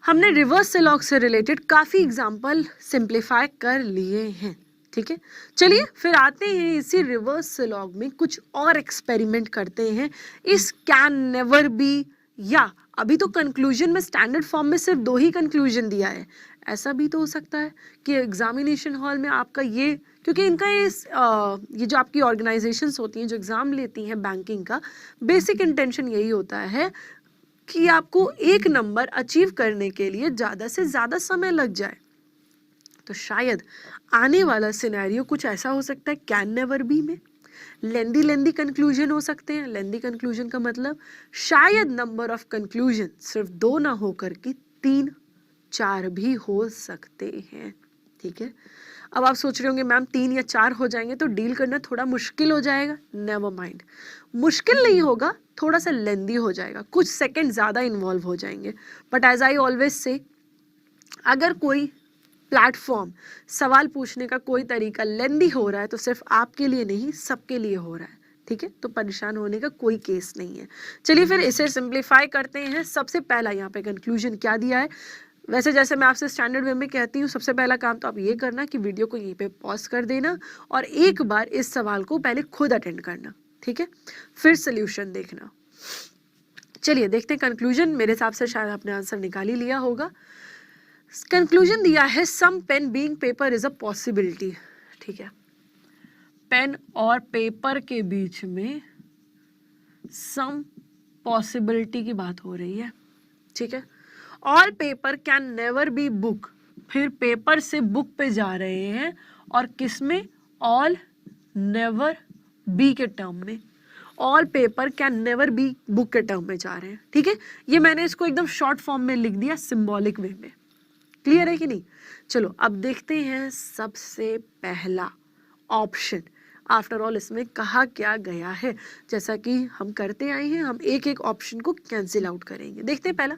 हमने रिवर्स सिलॉग से रिलेटेड काफ़ी एग्जाम्पल सिंप्लीफाई कर लिए हैं, ठीक है। चलिए फिर आते हैं इसी रिवर्स सिलॉग में कुछ और एक्सपेरिमेंट करते हैं इस कैन नेवर बी या अभी तो कंक्लूजन में स्टैंडर्ड फॉर्म में सिर्फ 2 ही कंक्लूजन दिया है। ऐसा भी तो हो सकता है कि एग्जामिनेशन हॉल में आपका ये, क्योंकि इनका ये जो आपकी ऑर्गेनाइजेशंस होती हैं जो एग्ज़ाम लेती हैं बैंकिंग का, बेसिक इंटेंशन यही होता है कि आपको एक नंबर अचीव करने के लिए ज़्यादा से ज़्यादा समय लग जाए। तो शायद आने वाला सिनेरियो कुछ ऐसा हो सकता है कैन नेवर बी में। लेंदी कंक्लूजन हो सकते हैं। लेंदी कंक्लूजन का मतलब शायद नंबर ऑफ कंक्लूजन सिर्फ 2 ना होकर के 3-4 भी हो सकते हैं, ठीक है। अब आप सोच रहे होंगे मैम 3 या 4 हो जाएंगे तो डील करना थोड़ा मुश्किल हो जाएगा। नेवर माइंड, मुश्किल नहीं होगा, थोड़ा सा लेंदी हो जाएगा, कुछ सेकंड ज़्यादा इन्वॉल्व हो जाएंगे। But as I always say, अगर कोई प्लेटफॉर्म, सवाल पूछने का कोई तरीका लेंदी हो रहा है तो सिर्फ आपके लिए नहीं सबके लिए हो रहा है, ठीक है। तो परेशान होने का कोई केस नहीं है। चलिए फिर इसे सिंप्लीफाई करते हैं। सबसे पहला यहाँ पे कंक्लूजन क्या दिया है, वैसे जैसे मैं आपसे स्टैंडर्ड वे में कहती हूँ, सबसे पहला काम तो आप ये करना कि वीडियो को यहीं पे पॉज कर देना और एक बार इस सवाल को पहले खुद अटेंड करना, ठीक है, फिर सोल्यूशन देखना। चलिए देखते हैं कंक्लूजन। मेरे हिसाब से शायद आपने आंसर निकाल ही लिया होगा। कंक्लूजन दिया है some pen being paper is a possibility, ठीक है। पेन और पेपर के बीच में सम पॉसिबिलिटी की बात हो रही है, ठीक है। All paper can never be book, फिर पेपर से बुक पे जा रहे हैं और किस में, ऑल नेवर बी के टर्म में। All paper can never be book के टर्म में जा रहे हैं, ठीक है। ये मैंने इसको एकदम शॉर्ट फॉर्म में लिख दिया, सिंबॉलिक वे में। क्लियर है कि नहीं? चलो अब देखते हैं सबसे पहला ऑप्शन। आफ्टर ऑल इसमें कहा क्या गया है, जैसा कि हम करते आए हैं, हम एक एक ऑप्शन को कैंसिल आउट करेंगे। देखते हैं पहला।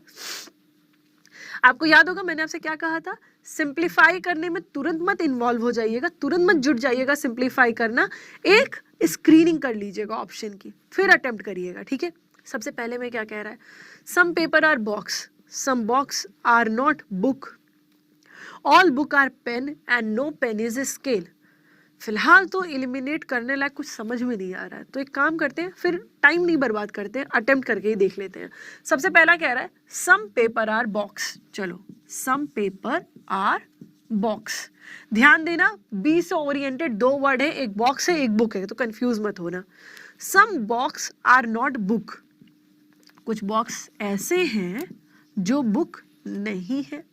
आपको याद होगा मैंने आपसे क्या कहा था, सिंप्लीफाई करने में तुरंत मत इन्वॉल्व हो जाइएगा, तुरंत मत जुट जाइएगा सिंप्लीफाई करना, एक स्क्रीनिंग कर लीजिएगा ऑप्शन की, फिर अटेम्प्ट करिएगा, ठीक है। सबसे पहले में क्या कह रहा है, some paper are box, some box are not book, all book are pen and no pen is a scale. फिलहाल तो एलिमिनेट करने लायक कुछ समझ में नहीं आ रहा है, तो एक काम करते हैं, फिर टाइम नहीं बर्बाद करते हैं, अटेम्प्ट करके ही देख लेते हैं। सबसे पहला कह रहा है सम पेपर आर बॉक्स। चलो सम पेपर आर बॉक्स, ध्यान देना बी से ओरिएंटेड 2 वर्ड है, एक बॉक्स है एक बुक है, तो कंफ्यूज मत होना। सम बॉक्स आर नॉट बुक, कुछ बॉक्स ऐसे हैं जो बुक नहीं है।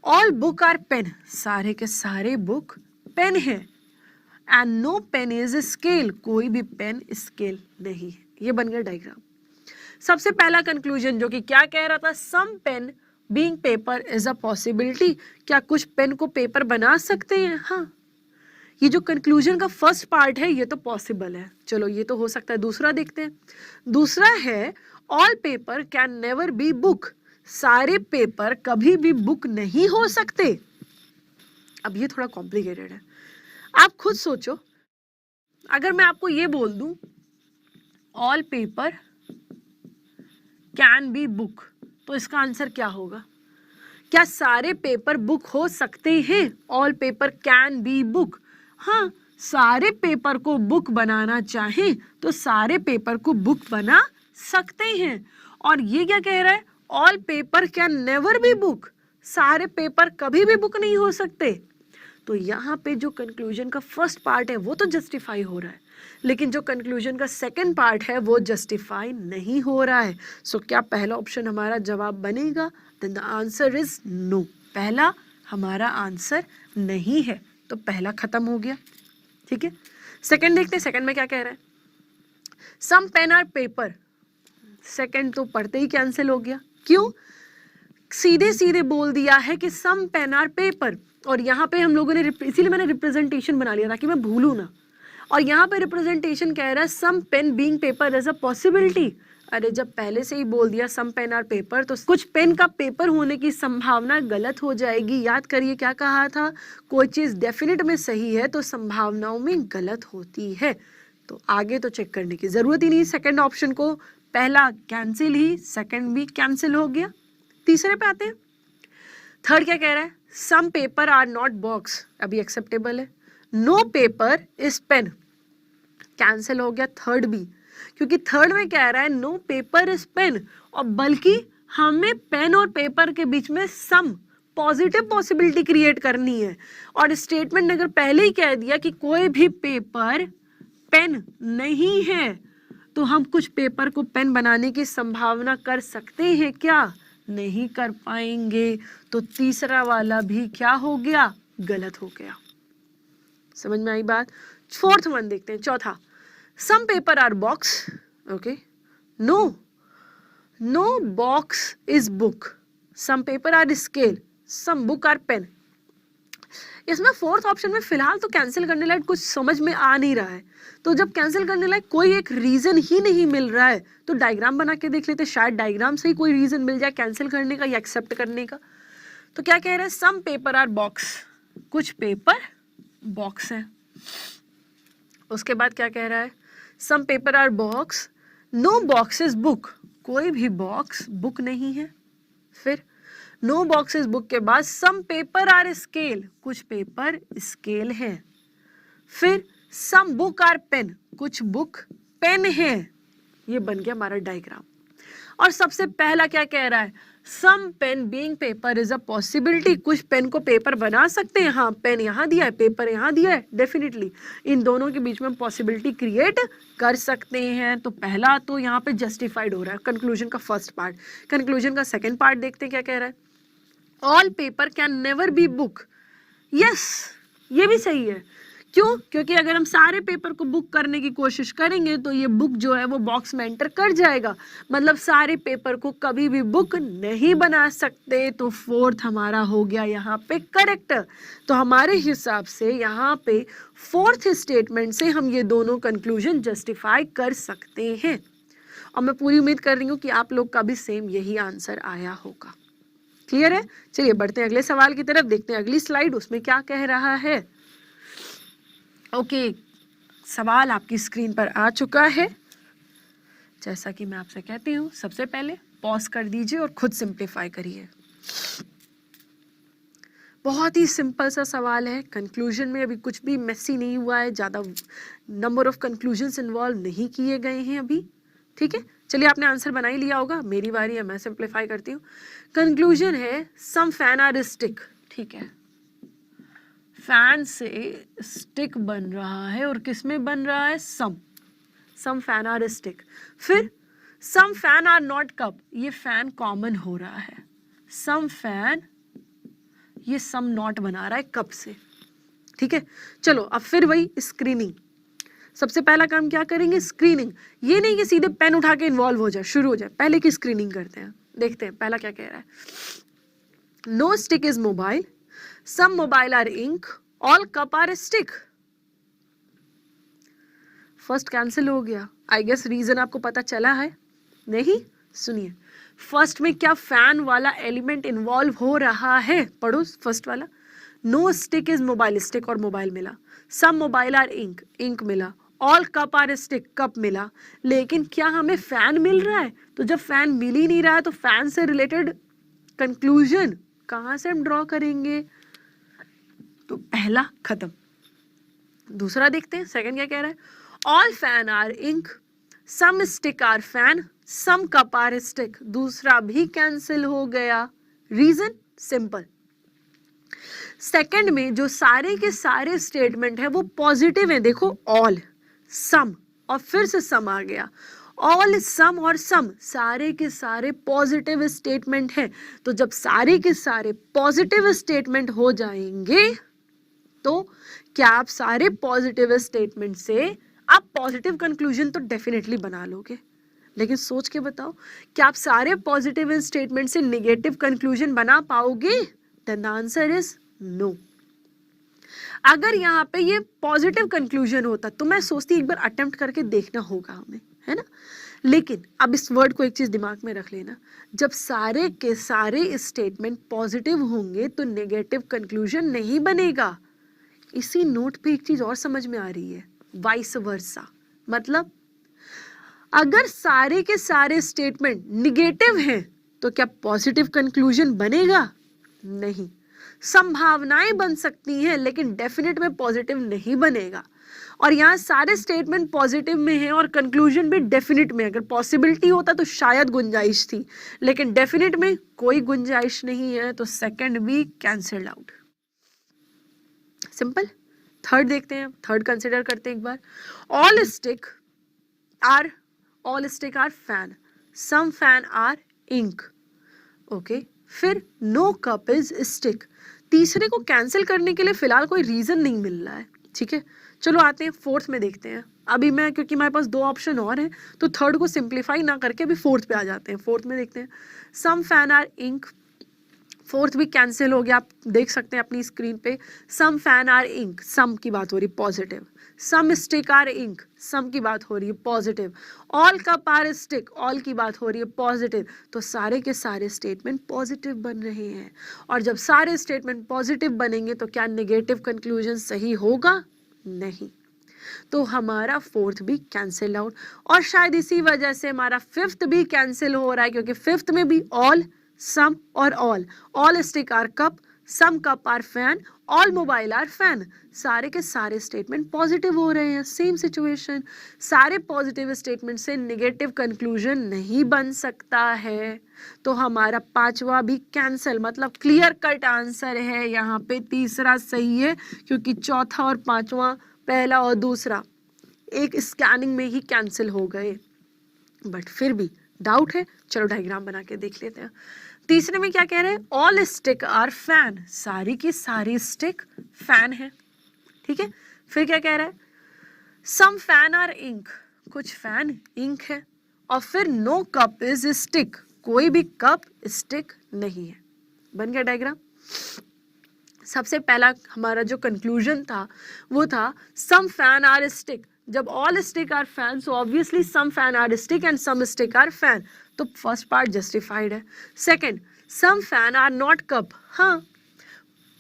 ऑल बुक आर पेन, सारे के सारे बुक पेन है। And no pen is scale, कोई भी पेन स्केल नहीं है। ये बन गया डायग्राम। सबसे पहला कंक्लूजन जो कि क्या कह रहा था, some pen being paper is a possibility, क्या कुछ पेन को पेपर बना सकते हैं? हाँ, ये जो कंक्लूजन का फर्स्ट पार्ट है ये तो पॉसिबल है, चलो ये तो हो सकता है। दूसरा देखते हैं। दूसरा है all paper can never be book, सारे पेपर कभी भी बुक नहीं हो सकते। अब ये थोड़ा कॉम्प्लिकेटेड है, आप खुद सोचो। अगर मैं आपको ये बोल दूं all paper can be book, तो इसका आंसर क्या होगा? क्या सारे पेपर बुक हो सकते हैं? All paper can be book, हाँ, सारे पेपर को बुक बनाना चाहें तो सारे पेपर को बुक बना सकते हैं। और ये क्या कह रहा है, all paper can never be book, सारे पेपर कभी भी बुक नहीं हो सकते। तो यहाँ पे जो कंक्लूजन का फर्स्ट पार्ट है वो तो जस्टिफाई हो रहा है, लेकिन जो कंक्लूजन का सेकंड पार्ट है वो जस्टिफाई नहीं हो रहा है। सो क्या पहला ऑप्शन हमारा जवाब बनेगा? Then the answer is no, पहला हमारा आंसर नहीं है, तो पहला खत्म हो गया, ठीक है। सेकंड देखते हैं, सेकंड में क्या कह रहा है, some pen are paper. Second तो पढ़ते ही कैंसिल हो गया, क्यों? सीधे सीधे बोल दिया है कि सम पेन आर पेपर, और यहाँ पे हम लोगों ने, इसीलिए मैंने रिप्रेजेंटेशन बना लिया ताकि मैं भूलूं ना। और यहाँ पे रिप्रेजेंटेशन कह रहा है some pen being paper is a possibility. अरे जब पहले से ही बोल दिया सम पेन आर पेपर, तो कुछ पेन का पेपर होने की संभावना गलत हो जाएगी। याद करिए क्या कहा था, कोई चीज़ डेफिनेट में सही है तो संभावनाओं में गलत होती है। तो आगे तो चेक करने की जरूरत ही नहीं। सेकेंड ऑप्शन को, पहला कैंसिल ही, सेकेंड भी कैंसिल हो गया। तीसरे पे आते हैं। थर्ड क्या कह रहा है, some paper are not box, अभी एक्सेप्टेबल है। No paper is pen, cancel हो गया थर्ड भी, क्योंकि थर्ड में कह रहा है नो पेपर इज पेन, और बल्कि हमें पेन और पेपर के बीच में सम पॉजिटिव पॉसिबिलिटी क्रिएट करनी है। और स्टेटमेंट ने अगर पहले ही कह दिया कि कोई भी पेपर पेन नहीं है, तो हम कुछ पेपर को पेन बनाने की संभावना कर सकते हैं क्या, नहीं कर पाएंगे। तो तीसरा वाला भी क्या हो गया, गलत हो गया। समझ में आई बात। फोर्थ वन देखते हैं, चौथा, some paper are box, okay, no box is book, some paper are scale, some book are pen. इसमें फोर्थ ऑप्शन में फिलहाल तो कैंसिल करने लायक कुछ समझ में आ नहीं रहा है, तो जब कैंसिल करने लायक कोई एक रीजन ही नहीं मिल रहा है तो डायग्राम बना के देख लेते, शायद डायग्राम से ही कोई रीजन मिल जाए कैंसिल करने का या एक्सेप्ट करने का। तो क्या कह रहे हैं, सम पेपर आर बॉक्स, कुछ पेपर बॉक्स है। उसके बाद क्या कह रहा है, some paper are box, no box is book, कोई भी बॉक्स बुक नहीं है। फिर नो बॉक्स इज बुक के बाद सम पेपर आर स्केल, कुछ पेपर स्केल है। फिर सम बुक आर पेन, कुछ बुक पेन है। ये बन गया हमारा डायग्राम। और सबसे पहला क्या कह रहा है, some pen being paper is a possibility, कुछ पेन को पेपर बना सकते हैं। हाँ, पेन यहाँ दिया है, पेपर यहाँ दिया है, डेफिनेटली इन दोनों के बीच में पॉसिबिलिटी क्रिएट कर सकते हैं। तो पहला तो यहाँ पे जस्टिफाइड हो रहा है, कंक्लूजन का फर्स्ट पार्ट। कंक्लूजन का सेकेंड पार्ट देखते हैं क्या कह रहा है, all paper can never be book, yes, ये भी सही है। क्यों, क्योंकि अगर हम सारे पेपर को बुक करने की कोशिश करेंगे तो ये बुक जो है वो बॉक्स में एंटर कर जाएगा, मतलब सारे पेपर को कभी भी बुक नहीं बना सकते। तो फोर्थ हमारा हो गया यहाँ पे करेक्ट। तो हमारे हिसाब से यहाँ पे फोर्थ स्टेटमेंट से हम ये दोनों कंक्लूजन जस्टिफाई कर सकते हैं। और मैं पूरी उम्मीद कर रही हूँ कि आप लोग का भी सेम यही आंसर आया होगा। क्लियर है। चलिए बढ़ते हैं अगले सवाल की तरफ, देखते हैं अगली स्लाइड उसमें क्या कह रहा है। ओके, सवाल आपकी स्क्रीन पर आ चुका है। जैसा कि मैं आपसे कहती हूँ, सबसे पहले पॉज कर दीजिए और खुद सिंप्लीफाई करिए। बहुत ही सिंपल सा सवाल है, कंक्लूजन में अभी कुछ भी मेसी नहीं हुआ है, ज़्यादा नंबर ऑफ कंक्लूजन्स इन्वॉल्व नहीं किए गए हैं अभी। ठीक है, चलिए आपने आंसर बना ही लिया होगा, मेरी बारी है, मैं सिंप्लीफाई करती हूँ। कंक्लूजन है सम फैन आर स्टिक, ठीक है, फैन से स्टिक बन रहा है और किस में बन रहा है, सम फैन आर स्टिक। फिर some fan are not cup, ये फैन कॉमन हो रहा है, सम फैन, ये सम नॉट बना रहा है कप से। ठीक है, चलो अब फिर वही स्क्रीनिंग। सबसे पहला काम क्या करेंगे, स्क्रीनिंग। ये नहीं कि सीधे पेन उठा के इन्वॉल्व हो जाए, शुरू हो जाए, पहले की स्क्रीनिंग करते हैं। देखते हैं पहला क्या कह रहा है, no stick is mobile, some mobile are ink, all cup are stick. First cancel हो गया, आई गेस रीजन आपको पता चला है नहीं। सुनिए, फर्स्ट में क्या फैन वाला एलिमेंट इन्वॉल्व हो रहा है, पढ़ो फर्स्ट वाला। No stick is mobile, stick और मोबाइल मिला, some mobile are ink, ink मिला, all cup are stick, cup मिला, लेकिन क्या हमें फैन मिल रहा है। तो जब फैन मिल ही नहीं रहा है तो फैन से रिलेटेड कंक्लूजन कहां से हम ड्रॉ करेंगे, तो पहला खत्म। दूसरा देखते हैं, सेकंड क्या कह रहा है, all fan are ink, some stick are fan, some cup are stick, दूसरा भी कैंसिल हो गया। रीजन सिंपल, सेकंड में जो सारे के सारे स्टेटमेंट है वो पॉजिटिव है। देखो ऑल, सम और फिर से सम आ गया, ऑल, सम और सम सारे के सारे पॉजिटिव स्टेटमेंट है। तो जब सारे के सारे पॉजिटिव स्टेटमेंट हो जाएंगे तो क्या आप सारे पॉजिटिव स्टेटमेंट से आप पॉजिटिव कंक्लूजन तो डेफिनेटली बना लोगे, लेकिन सोच के बताओ क्या आप सारे पॉजिटिव स्टेटमेंट से नेगेटिव कंक्लूजन बना पाओगे। Then the answer is no. अगर यहाँ पे ये पॉजिटिव कंक्लूजन होता तो मैं सोचती एक बार अटेम्प्ट करके देखना होगा हमें, है ना। लेकिन अब इस वर्ड को एक चीज दिमाग में रख लेना, जब सारे के सारे स्टेटमेंट पॉजिटिव होंगे तो नेगेटिव कंक्लूजन नहीं बनेगा। इसी नोट पे एक चीज और समझ में आ रही है, वाइस वर्सा, मतलब अगर सारे के सारे स्टेटमेंट निगेटिव हैं तो क्या पॉजिटिव कंक्लूजन बनेगा, नहीं। संभावनाएं बन सकती हैं लेकिन डेफिनेट में पॉजिटिव नहीं बनेगा। और यहाँ सारे स्टेटमेंट पॉजिटिव में हैं और कंक्लूजन भी डेफिनेट में। अगर पॉसिबिलिटी होता तो शायद गुंजाइश थी, लेकिन डेफिनेट में कोई गुंजाइश नहीं है, तो सेकंड भी कैंसल्ड आउट। सिंपल। थर्ड देखते हैं, थर्ड कंसिडर करते हैं एक बार। All stick are fan, some fan are ink. Okay, फिर नो कप इज स्टिक। तीसरे को कैंसिल करने के लिए फिलहाल कोई रीजन नहीं मिल रहा है, ठीक है। चलो आते हैं फोर्थ में देखते हैं। अभी मैं, क्योंकि हमारे पास दो ऑप्शन और हैं, तो थर्ड को सिंप्लीफाई ना करके अभी फोर्थ पे आ जाते हैं। फोर्थ में देखते हैं, some fan are ink. Fourth भी कैंसिल हो गया, आप देख सकते हैं अपनी स्क्रीन पे। Some fan are ink, some की बात हो रही है positive. Some stick are ink, some की बात हो रही है positive. All cup are stick, all की बात हो रही है पॉजिटिव। तो सारे के सारे स्टेटमेंट पॉजिटिव बन रहे हैं, और जब सारे स्टेटमेंट पॉजिटिव बनेंगे तो क्या नेगेटिव कंक्लूजन सही होगा? नहीं। तो हमारा फोर्थ भी कैंसिल आउट, और शायद इसी वजह से हमारा फिफ्थ भी कैंसिल हो रहा है, क्योंकि फिफ्थ में भी ऑल, सम और all stick are cup, some cup are fan, all mobile are fan. सारे के सारे स्टेटमेंट पॉजिटिव हो रहे हैं। सेम सिचुएशन, सारे पॉजिटिव स्टेटमेंट से नेगेटिव कंक्लूजन नहीं बन सकता है, तो हमारा पांचवा भी कैंसिल, मतलब क्लियर कट आंसर है यहाँ पे तीसरा सही है, क्योंकि चौथा और पांचवा, पहला और दूसरा, एक स्कैनिंग में ही कैंसिल हो गए। बट फिर भी डाउट है, चलो डायग्राम बना के देख लेते हैं। तीसरे में क्या कह रहे हैं? ऑल स्टिक आर फैन, सारी की सारी स्टिक फैन है, ठीक है। फिर क्या कह रहा है? सम फैन आर इंक, कुछ फैन इंक है। और फिर नो कप इज स्टिक, कोई भी कप स्टिक नहीं है। बन गया डायग्राम। सबसे पहला हमारा जो कंक्लूजन था वो था सम फैन आर स्टिक। जब all stick are fan, so obviously some fan are stick and some stick are fan, तो फर्स्ट पार्ट जस्टिफाइड है। Second, some fan are not cup, हाँ,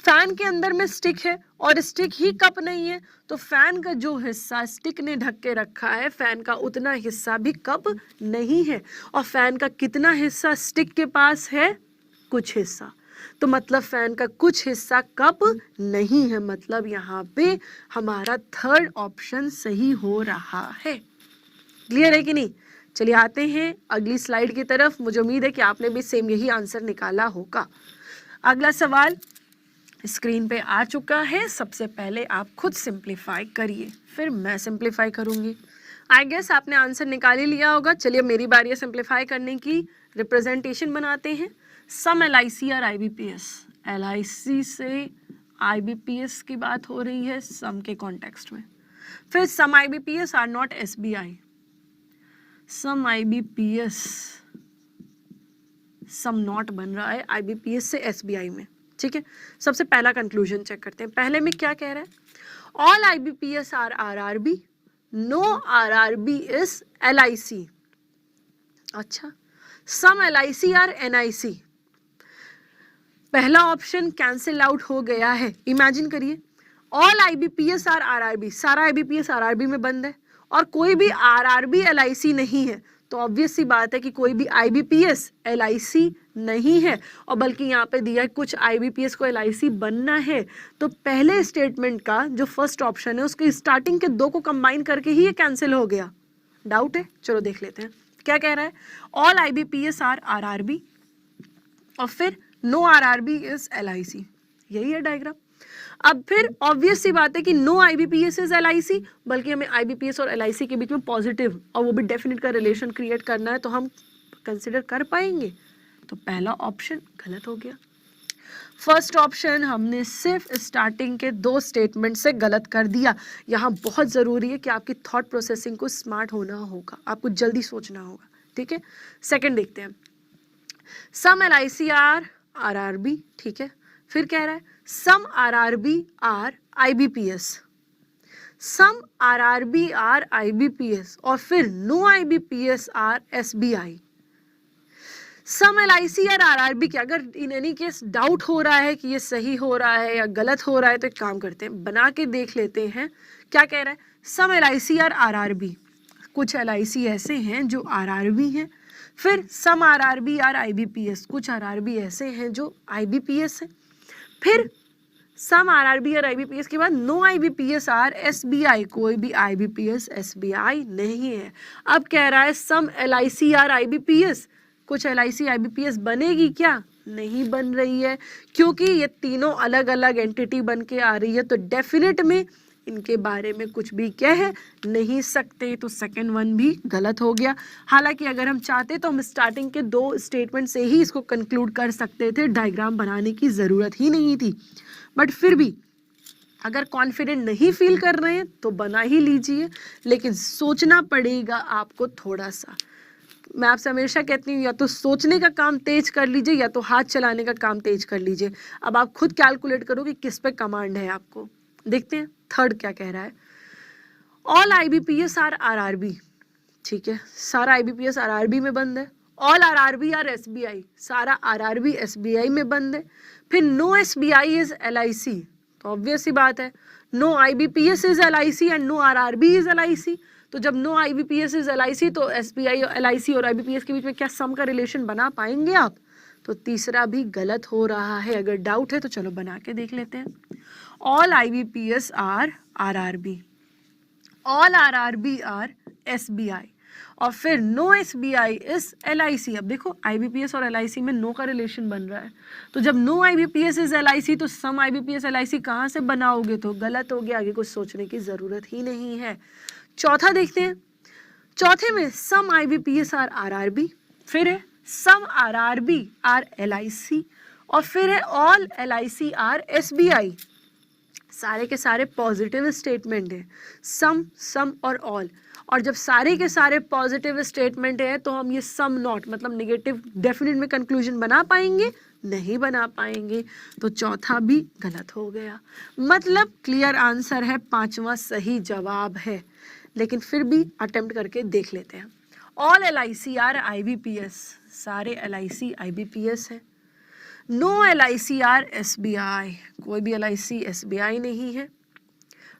फैन के अंदर में स्टिक है और स्टिक ही cup नहीं है, तो फैन का जो हिस्सा स्टिक ने ढक के रखा है, फैन का उतना हिस्सा भी कप नहीं है। और फैन का कितना हिस्सा स्टिक के पास है? कुछ हिस्सा। तो मतलब फैन का कुछ हिस्सा कप नहीं है, मतलब यहाँ पे हमारा थर्ड ऑप्शन सही हो रहा है। क्लियर है कि नहीं? चलिए आते हैं अगली स्लाइड की तरफ। मुझे उम्मीद है कि आपने भी सेम यही आंसर निकाला होगा। अगला सवाल स्क्रीन पे आ चुका है। सबसे पहले आप खुद सिंप्लीफाई करिए, फिर मैं सिंप्लीफाई करूंगी। आई गेस आपने आंसर निकाल ही लिया होगा। चलिए मेरी बारी है सिंप्लीफाई करने की। रिप्रेजेंटेशन बनाते हैं। सम LIC और IBPS, LIC से IBPS की बात हो रही है सम के कॉन्टेक्स्ट में। फिर some IBPS are not SBI, some IBPS, some not बन रहा है IBPS से SBI में, ठीक है। सबसे पहला कंक्लूजन चेक करते हैं। पहले में क्या कह रहा है? All IBPS are RRB, no RRB is LIC। अच्छा, सम LIC आर NIC। पहला ऑप्शन कैंसिल आउट हो गया है। इमेजिन करिए, ऑल IBPS आर RRB, सारा IBPS RRB में बंद है और कोई भी RRB LIC नहीं है, तो ऑब्वियस सी बात है कि कोई भी IBPS LIC नहीं है। और बल्कि यहाँ पे दिया है कुछ IBPS को LIC बनना है, तो पहले स्टेटमेंट का जो फर्स्ट ऑप्शन है उसके स्टार्टिंग के दो को कंबाइन करके ही ये कैंसिल हो गया। डाउट है? चलो देख लेते हैं क्या कह रहा है। ऑल IBPS आर RRB और फिर नो RRB इज LIC, यही है डायग्राम। अब फिर ऑब्वियस सी बात है कि नो IBPS इज LIC, बल्कि हमें IBPS और LIC के बीच में पॉजिटिव और वो भी डेफिनेट का रिलेशन क्रिएट करना है, तो हम कंसिडर कर पाएंगे। तो पहला ऑप्शन गलत हो गया। फर्स्ट ऑप्शन हमने सिर्फ स्टार्टिंग के दो स्टेटमेंट से गलत कर दिया। यहाँ बहुत ज़रूरी है कि आपकी थॉट प्रोसेसिंग को स्मार्ट होना होगा, आपको जल्दी सोचना होगा, ठीक है। सेकंड देखते हैं। सम LIC आर RRB, ठीक है। फिर कह रहा है some RRB are IBPS, some RRB are IBPS और फिर no IBPS are SBI। Some LIC are RRB के अगर इन एनी केस डाउट हो रहा है कि ये सही हो रहा है या गलत हो रहा है, तो एक काम करते हैं, बना के देख लेते हैं क्या कह रहा है। सम LIC आर RRB, कुछ LIC ऐसे हैं जो RRB हैं, फिर सम आरआरबी आर आईबीपीएस, कुछ आरआरबी ऐसे हैं जो आईबीपीएस है। फिर सम आरआरबी और आईबीपीएस के बाद नो आईबीपीएस आर एसबीआई, कोई भी आईबीपीएस एसबीआई नहीं है। अब कह रहा है सम एलआईसी आर आईबीपीएस, कुछ एलआईसी आईबीपीएस बनेगी क्या? नहीं बन रही है, क्योंकि ये तीनों अलग अलग एंटिटी बन के आ रही है, तो डेफिनेट में इनके बारे में कुछ भी कह नहीं सकते, तो सेकंड वन भी गलत हो गया। हालांकि अगर हम चाहते तो हम स्टार्टिंग के 2 स्टेटमेंट से ही इसको कंक्लूड कर सकते थे, डायग्राम बनाने की ज़रूरत ही नहीं थी। बट फिर भी अगर कॉन्फिडेंट नहीं फील कर रहे हैं तो बना ही लीजिए, लेकिन सोचना पड़ेगा आपको थोड़ा सा। मैं आपसे हमेशा कहती हूँ या तो सोचने का काम तेज कर लीजिए या तो हाथ चलाने का काम तेज कर लीजिए। अब आप खुद कैलकुलेट करो कि किस पे कमांड है आपको। देखते हैं थर्ड क्या कह रहा है। ऑल आईबीपीएस आर आरआरबी, ठीक है, सारा आईबीपीएस आरआरबी में बंद है। ऑल आरआरबी आर एसबीआई, सारा आरआरबी एसबीआई में बंद है। फिर नो एसबीआई इज एलआईसी, तो ऑब्वियस सी बात है no IBPS is LIC and no RRB is LIC. तो जब नो आईबीपीएस इज एलआईसी तो एसबीआई एलआईसी और आईबीपीएस के बीच में क्या सम का रिलेशन बना पाएंगे आप? तो तीसरा भी गलत हो रहा है। अगर डाउट है तो चलो बना के देख लेते हैं। All IBPS are RRB, all RRB are SBI, और फिर नो एसबीआई इज एलआईसी। अब देखो आईबीपीएस और एलआईसी में नो का रिलेशन बन रहा है, तो जब नो आईबीपीएस इज एलआईसी तो सम आईबीपीएस एलआईसी कहाँ से बनाओगे? तो गलत हो गया, आगे कुछ सोचने की जरूरत ही नहीं है। चौथा देखते हैं। चौथे में सम आईबीपीएस आर आरआरबी, फिर है सम आरआरबी आर एलआईसी, और फिर है ऑल एलआईसी आर एसबीआई। सारे के सारे पॉजिटिव स्टेटमेंट है, सम सम और ऑल। और जब सारे के सारे पॉजिटिव स्टेटमेंट है तो हम ये सम नॉट मतलब नेगेटिव डेफिनेट में कंक्लूजन बना पाएंगे? नहीं बना पाएंगे, तो चौथा भी गलत हो गया। मतलब क्लियर आंसर है, पांचवा सही जवाब है, लेकिन फिर भी अटेम्प्ट करके देख लेते हैं। ऑल एलआईसी आर आईबीपीएस, सारे एलआईसी आईबीपीएस है। नो एलआईसी आर एसबीआई, कोई भी एलआईसी एसबीआई नहीं है।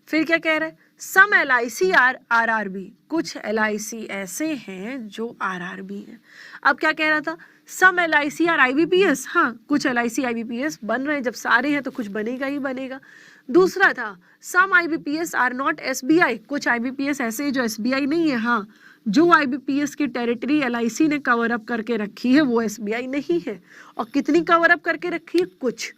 फिर क्या कह रहा है? सम एलआईसी आर आरआरबी, कुछ एलआईसी ऐसे हैं जो आरआरबी हैं। अब क्या कह रहा था? सम एलआईसी आर आईबीपीएस, हाँ कुछ एलआईसी आईबीपीएस बन रहे हैं, जब सारे हैं तो कुछ बनेगा ही बनेगा। दूसरा था सम आईबीपीएस आर नॉट एसबीआई, कुछ आईबीपीएस ऐसे हैं जो एसबीआई नहीं है। हाँ, जो आईबीपीएस की टेरिटरी एलआईसी ने कवर अप करके रखी है वो एसबीआई नहीं है। और कितनी कवर अप करके रखी है? कुछ।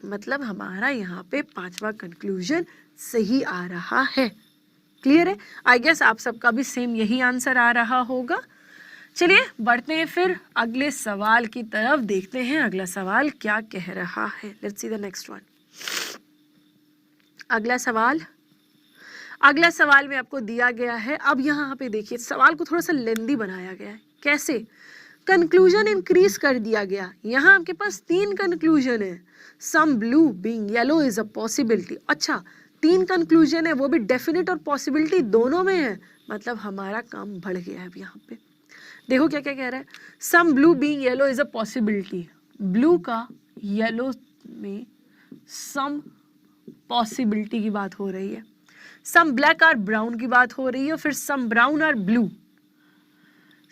मतलब हमारा यहाँ पे पांचवा कंक्लूजन सही आ रहा है। क्लियर है? आई गेस आप सबका भी सेम यही आंसर आ रहा होगा। चलिए बढ़ते हैं फिर अगले सवाल की तरफ, देखते हैं अगला सवाल क्या कह रहा है। Let's see the next one. अगला सवाल में आपको दिया गया है। अब यहाँ पे देखिए सवाल को थोड़ा सा लेंदी बनाया गया है। कैसे? कंक्लूजन इंक्रीज कर दिया गया। यहाँ आपके पास 3 कंक्लूजन है। Some blue being yellow is a possibility. अच्छा, 3 कंक्लूजन है, वो भी डेफिनेट और पॉसिबिलिटी दोनों में है। मतलब हमारा काम बढ़ गया है अब यहाँ पे। देखो क्या क्या कह रहा है। Some blue being yellow is a possibility, blue का येलो में सम पॉसिबिलिटी की बात हो रही है। सम ब्लैक और ब्राउन की बात हो रही है। फिर सम ब्राउन और ब्लू,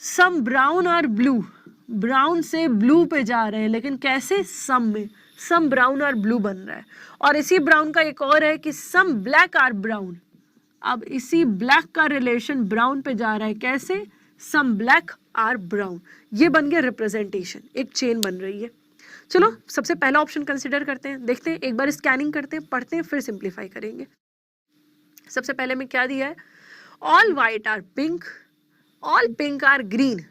सम ब्राउन और ब्लू, ब्राउन से ब्लू पे जा रहे हैं, लेकिन कैसे? सम में सम ब्राउन और ब्लू बन रहा है। और इसी ब्राउन का एक और है कि सम ब्लैक और ब्राउन। अब इसी ब्लैक का रिलेशन ब्राउन पे जा रहा है, कैसे? सम ब्लैक और ब्राउन। ये बन गया रिप्रेजेंटेशन, एक चेन बन रही है। चलो सबसे पहला ऑप्शन कंसिडर करते हैं, देखते हैं, एक बार स्कैनिंग करते हैं, पढ़ते हैं, फिर सिंप्लीफाई करेंगे। सबसे पहले में क्या दिया है? All white are pink, all pink are green,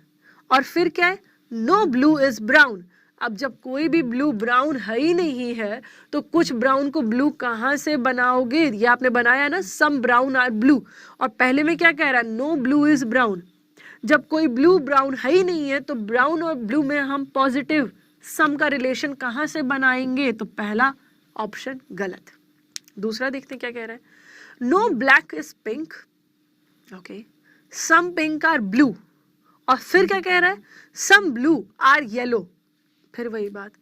और फिर क्या है? No blue is brown. अब जब कोई भी ब्लू ब्राउन है ही नहीं है तो कुछ ब्राउन को ब्लू कहाँ से बनाओगे? ये आपने बनाया ना, सम ब्राउन आर ब्लू, और पहले में क्या कह रहा है? No blue is brown. जब कोई ब्लू ब्राउन है ही नहीं है तो ब्राउन और ब्लू में हम पॉजिटिव सम का रिलेशन कहाँ से बनाएंगे? तो पहला ऑप्शन गलत। दूसरा देखते हैं क्या कह रहा है। No black is pink, okay, some pink are blue, और फिर क्या कह रहा है? Some blue are yellow. फिर वही बात,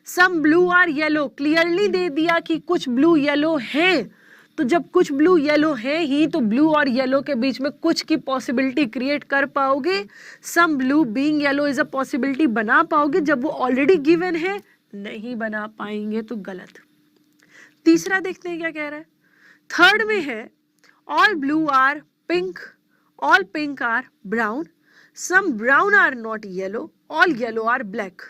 some blue are yellow, clearly दे दिया कि कुछ ब्लू येलो है, तो जब कुछ ब्लू येलो है ही तो ब्लू और येलो के बीच में कुछ की पॉसिबिलिटी क्रिएट कर पाओगे? Some blue being yellow is a possibility बना पाओगे? जब वो ऑलरेडी गिवन है नहीं बना पाएंगे, तो गलत। तीसरा देखते हैं क्या कह रहा है। थर्ड में है all blue are pink, all pink are brown, some brown are not yellow, all yellow are black.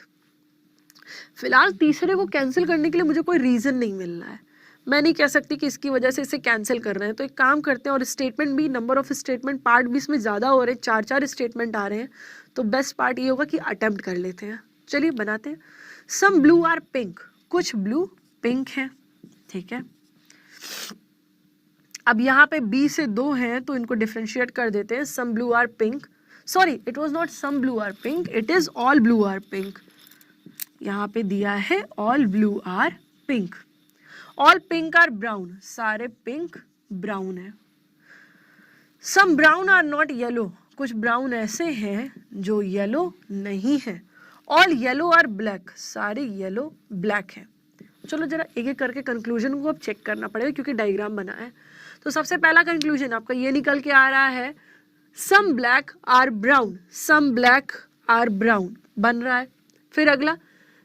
फिलहाल तीसरे को कैंसिल करने के लिए मुझे कोई रीजन नहीं मिल रहा है। मैं नहीं कह सकती कि इसकी वजह से इसे कैंसिल कर रहे हैं, तो एक काम करते हैं, और स्टेटमेंट भी, नंबर ऑफ स्टेटमेंट पार्ट भी इसमें ज़्यादा हो रहे हैं, 4 स्टेटमेंट आ रहे हैं, तो बेस्ट पार्ट ये होगा कि अटेम्प्ट कर लेते हैं। चलिए बनाते हैं। सम ब्लू आर पिंक, कुछ ब्लू पिंक है, ठीक है। अब यहाँ पे बी से 2 हैं तो इनको डिफ्रेंशिएट कर देते हैं। Some blue are pink, sorry it was not some blue are pink, it is all blue are pink. यहाँ पे दिया है all blue are pink. All pink are brown, सारे पिंक ब्राउन है। Some brown are not yellow, कुछ brown ऐसे हैं जो येलो नहीं है। ऑल येलो आर ब्लैक, सारे येलो ब्लैक है। चलो जरा एक एक करके कंक्लूजन को अब चेक करना पड़ेगा क्योंकि डायग्राम बना है। तो सबसे पहला कंक्लूजन आपका ये निकल के आ रहा है, some black are brown, some black are brown बन रहा है। फिर अगला,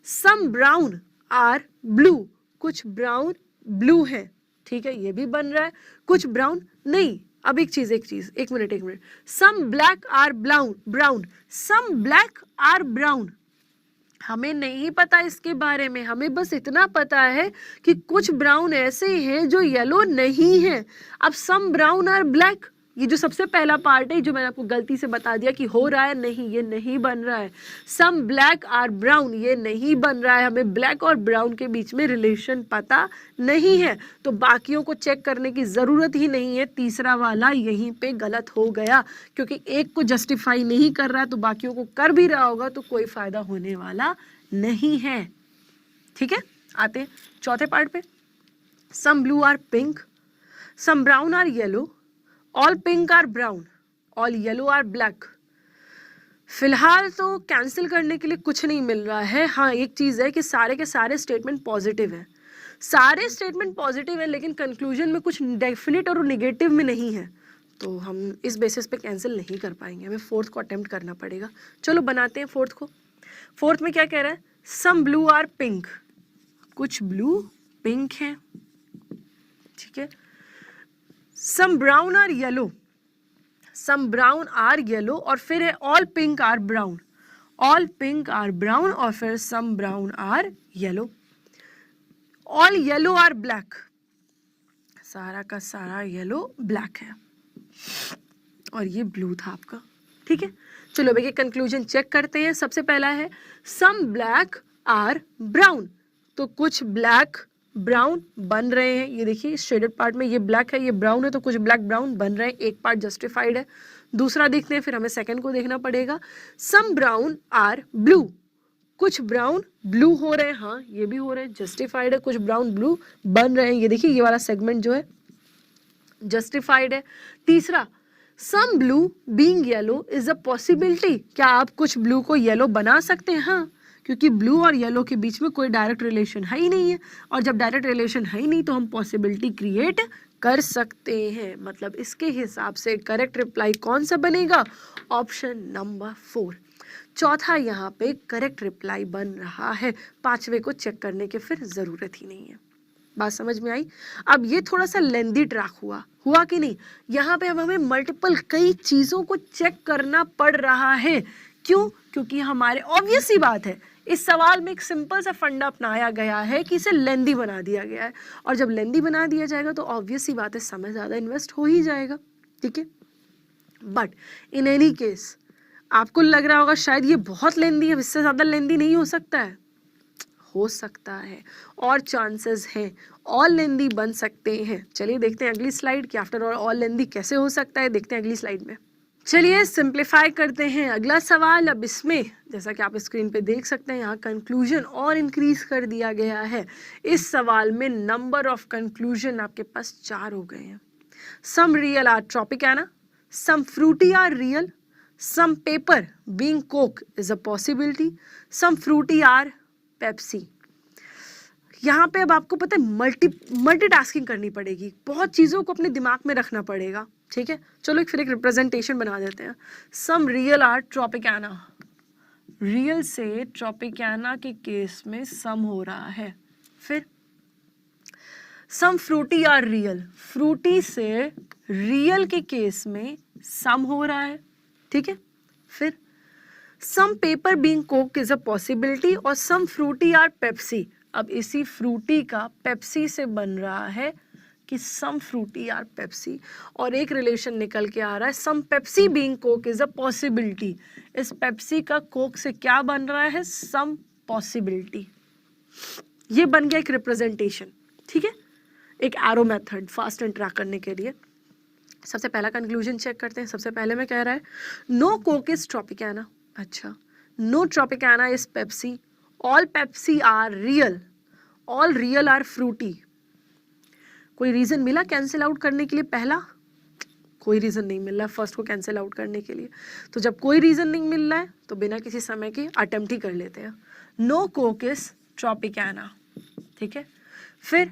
सम ब्राउन आर ब्लू, कुछ ब्राउन ब्लू है, ठीक है, ये भी बन रहा है। कुछ ब्राउन नहीं, अब एक चीज एक minute, some black are brown, some black are brown, हमें नहीं पता इसके बारे में, हमें बस इतना पता है कि कुछ ब्राउन ऐसे हैं जो येलो नहीं है। अब सम ब्राउन आर ब्लैक, ये जो सबसे पहला पार्ट है जो मैंने आपको गलती से बता दिया कि हो रहा है, नहीं ये नहीं बन रहा है। सम ब्लैक आर ब्राउन, ये नहीं बन रहा है, हमें ब्लैक और ब्राउन के बीच में रिलेशन पता नहीं है, तो बाकियों को चेक करने की जरूरत ही नहीं है। तीसरा वाला यहीं पे गलत हो गया क्योंकि एक को जस्टिफाई नहीं कर रहा है तो बाकियों को कर भी रहा होगा तो कोई फायदा होने वाला नहीं है, ठीक है। आते हैं चौथे पार्ट पे। Some blue are pink, some brown are yellow, all pink are brown, all yellow are black. फिलहाल तो कैंसिल करने के लिए कुछ नहीं मिल रहा है। हाँ एक चीज है कि सारे के सारे स्टेटमेंट पॉजिटिव है, सारे स्टेटमेंट पॉजिटिव है, लेकिन कंक्लूजन में कुछ डेफिनेट और नेगेटिव में नहीं है, तो हम इस बेसिस पे कैंसिल नहीं कर पाएंगे, हमें फोर्थ को अटेम्प्ट करना पड़ेगा। चलो बनाते हैं फोर्थ को। फोर्थ में क्या कह रहा है, सम ब्लू आर पिंक, कुछ ब्लू पिंक है, ठीक है। Some brown are yellow, some brown are yellow, और फिर है all pink are brown, all pink are brown, और फिर some brown are yellow. All yellow are black, सारा का सारा येलो ब्लैक है, और ये ब्लू था आपका, ठीक है। चलो भैया कंक्लूजन चेक करते हैं। सबसे पहला है सम ब्लैक आर ब्राउन, तो कुछ ब्लैक ब्राउन बन रहे हैं, ये देखिए शेडेड पार्ट में ये ब्लैक है ये ब्राउन है, तो कुछ ब्लैक ब्राउन बन रहे हैं, एक पार्ट जस्टिफाइड है। दूसरा देखते हैं, फिर हमें सेकंड को देखना पड़ेगा। सम ब्राउन आर ब्लू, कुछ ब्राउन ब्लू हो रहे हैं, हाँ ये भी हो रहे हैं, जस्टिफाइड है। कुछ ब्राउन ब्लू बन रहे हैं, ये देखिए ये वाला सेगमेंट जो है जस्टिफाइड है। तीसरा, some blue being yellow is a possibility, क्या आप कुछ ब्लू को येलो बना सकते हैं? हाँ, क्योंकि ब्लू और येलो के बीच में कोई डायरेक्ट रिलेशन है ही नहीं है, और जब डायरेक्ट रिलेशन है ही नहीं तो हम पॉसिबिलिटी क्रिएट कर सकते हैं। मतलब इसके हिसाब से करेक्ट रिप्लाई कौन सा बनेगा? Option number 4। चौथा यहाँ पे करेक्ट रिप्लाई बन रहा है, पांचवे को चेक करने की फिर जरूरत ही नहीं है। बात समझ में आई? अब ये थोड़ा सा लेंदी ट्रैक हुआ कि नहीं? यहाँ पे अब हमें मल्टीपल कई चीजों को चेक करना पड़ रहा है। क्यों? क्योंकि हमारे ऑब्वियस सी बात है, इस सवाल में एक सिंपल सा फंडा अपनाया गया है कि इसे लेंदी बना दिया गया है, और जब लेंदी बना दिया जाएगा तो ऑब्वियस सी बात है समय ज्यादा इन्वेस्ट हो ही जाएगा, ठीक है। बट इन एनी केस आपको लग रहा होगा शायद ये बहुत लेंदी है, इससे ज्यादा लेंदी नहीं हो सकता है, हो सकता है, और चांसेस हैं, ऑल लेंदी बन सकते हैं। चलिए देखते हैं अगली स्लाइड कि आफ्टर ऑल लेंदी कैसे हो सकता है, देखते हैं अगली स्लाइड में। चलिए सिंप्लीफाई करते हैं अगला सवाल। अब इसमें जैसा कि आप स्क्रीन पे देख सकते हैं यहाँ कंक्लूजन और इंक्रीज कर दिया गया है। इस सवाल में नंबर ऑफ कंक्लूजन आपके पास 4 हो गए हैं। Some Real are Tropicana, some Frooti are Real, some paper being Coke is a possibility, some Frooti are Pepsi. यहाँ पे अब आपको पता है मल्टीटास्किंग करनी पड़ेगी, बहुत चीज़ों को अपने दिमाग में रखना पड़ेगा, ठीक है। चलो फिर एक रिप्रेजेंटेशन बना देते हैं। Some Real are Tropicana, Real से ट्रॉपिकाना के केस में सम हो रहा है। फिर some Frooti are Real, Frooti से रियल के केस में सम हो रहा है, ठीक है। फिर some paper being Coke is a possibility और सम फ्रूटी आर पेप्सी, अब इसी फ्रूटी का पेप्सी से बन रहा है कि सम फ्रूटी आर पेप्सी, और एक रिलेशन निकल के आ रहा है some Pepsi being Coke is a possibility, इस पेप्सी का कोक से क्या बन रहा है, सम पॉसिबिलिटी। ये बन गया एक रिप्रेजेंटेशन, ठीक है, एक arrow method fast and track करने के लिए। सबसे पहला कंक्लूजन चेक करते हैं। सबसे पहले में कह रहा है नो कोक इज ट्रॉपिकाना, अच्छा, no Tropicana is Pepsi, all Pepsi are Real, all Real are Frooti. कोई रीजन मिला कैंसिल आउट करने के लिए? पहला कोई रीजन नहीं मिल रहा है फर्स्ट को कैंसिल आउट करने के लिए, तो जब कोई रीजन नहीं मिल रहा है तो बिना किसी समय के अटेम्प्ट ही कर लेते हैं। नो कोक इज ट्रॉपिकाना, ठीक है। फिर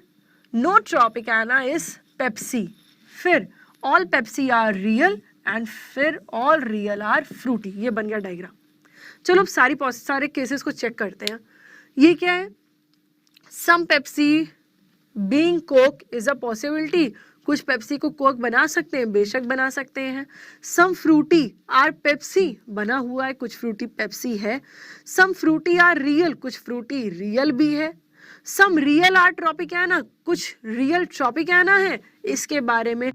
नो ट्रॉपिकाना इज पेप्सी, फिर all Pepsi are Real and फिर ऑल रियल आर फ्रूटी। ये बन गया डायग्राम। चलो अब सारे केसेस को चेक करते हैं। ये क्या है, some Pepsi being Coke is a possibility, कुछ पेप्सी को कोक बना सकते हैं, बेशक बना सकते हैं। सम फ्रूटी आर पेप्सी, बना हुआ है, कुछ फ्रूटी पेप्सी है। सम फ्रूटी आर रियल, कुछ फ्रूटी रियल भी है। सम रियल आर ट्रॉपिकाना, कुछ रियल ट्रॉपिकाना है, इसके बारे में